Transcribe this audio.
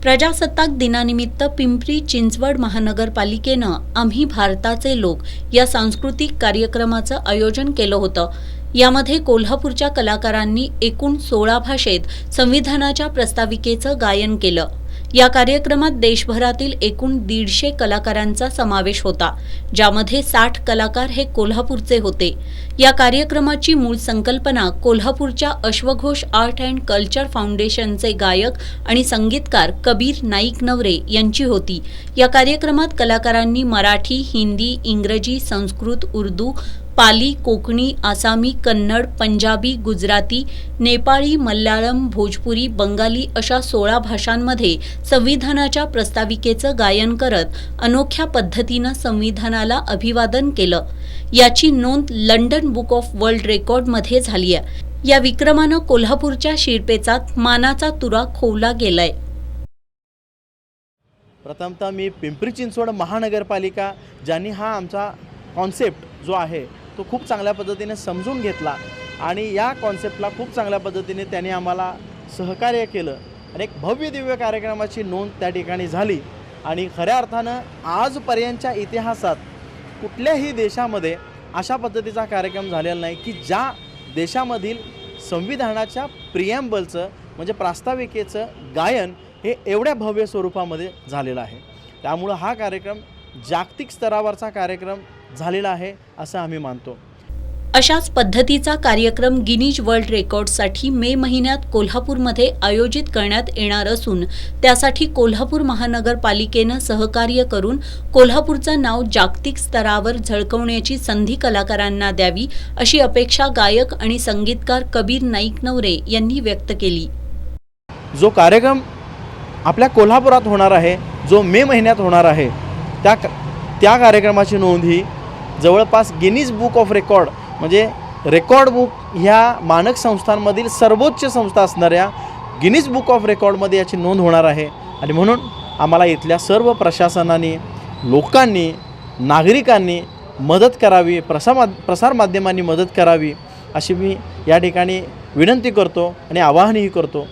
प्रजासत्ताक दिनानिमित्त पिंपरी चिंचवड महानगरपालिकेनं आम्ही भारताचे लोक या सांस्कृतिक कार्यक्रमाचं आयोजन केलं होतं। यामध्ये कोल्हापूरच्या कलाकारांनी एकूण 16 भाषेत संविधानाच्या प्रस्ताविकेचं गायन केलं। या कार्यक्रमात देशभरातील एकूण 150 कलाकारांचा समावेश होता, ज्यामध्ये 60 कलाकार हे कोल्हापूरचे होते। या कार्यक्रमाची मूळ संकल्पना कोल्हापूरच्या अश्वघोष आर्ट अँड कल्चर फाउंडेशनचे गायक आणि संगीतकार कबीर नाईक नवरे यांची होती। या कार्यक्रमात कलाकारांनी मराठी, हिंदी, इंग्रजी, संस्कृत, उर्दू, पाली, कोकणी, आसामी, कन्नड, पंजाबी, गुजराती, नेपाळी, मल्याळम, भोजपुरी, बंगाली अशा 16 भाषांमध्ये संविधानाच्या प्रस्ताविकेचं गायन करत अनोख्या पद्धतीनं संविधानाला अभिवादन केलं। याची नोंद लंडन बुक ऑफ वर्ल्ड रेकॉर्डमध्ये झाली आहे। या विक्रमानं कोल्हापूरच्या शिरपेचात मानाचा तुरा खोवला गेलाय। प्रथमतः मी पिंपरी चिंचवड महानगरपालिका ज्यांनी हा आमचा कॉन्सेप्ट जो आहे तो खूप चांगल्या पद्धतीने समजून घेतला आणि या कॉन्सेप्टला खूप चांगल्या पद्धतीने त्यांनी आम्हाला सहकार्य केलं आणि एक भव्य दिव्य कार्यक्रमाची नोंद त्या ठिकाणी झाली। आणि खऱ्या अर्थानं आजपर्यंतच्या इतिहासात कुठल्याही देशामध्ये अशा पद्धतीचा कार्यक्रम झालेला नाही की ज्या देशामधील संविधानाच्या प्रिॲम्बलचं म्हणजे प्रास्ताविकेचं गायन हे एवढ्या भव्य स्वरूपामध्ये झालेलं आहे। त्यामुळं हा कार्यक्रम जागतिक स्तरावरचा कार्यक्रम झालेला आहे असं आम्ही मानतो। अशाच पद्धतीचा कार्यक्रम गिनीज वर्ल्ड रेकॉर्डसाठी मे महिन्यात कोल्हापूरमध्ये आयोजित करण्यात येणार असून त्यासाठी कोल्हापूर महानगरपालिकेनं सहकार्य करून कोल्हापूरचं नाव जागतिक स्तरावर झळकवण्याची संधी कलाकारांना द्यावी अशी अपेक्षा गायक आणि संगीतकार कबीर नाईक नवरे यांनी व्यक्त केली। जो कार्यक्रम आपल्या कोल्हापुरात होणार आहे, जो मे महिन्यात होणार आहे, त्या कार्यक्रमाची नोंद ही जवळपास गिनीज बुक ऑफ रेकॉर्ड म्हणजे रेकॉर्ड बुक ह्या मानक संस्थांमधील सर्वोच्च संस्था असणाऱ्या गिनीज बुक ऑफ रेकॉर्डमध्ये याची नोंद होणार आहे। आणि म्हणून आम्हाला इथल्या सर्व प्रशासनाने, लोकांनी, नागरिकांनी मदत करावी, प्रसारमाध्यमांनी मदत करावी अशी मी या ठिकाणी विनंती करतो आणि आवाहनही करतो।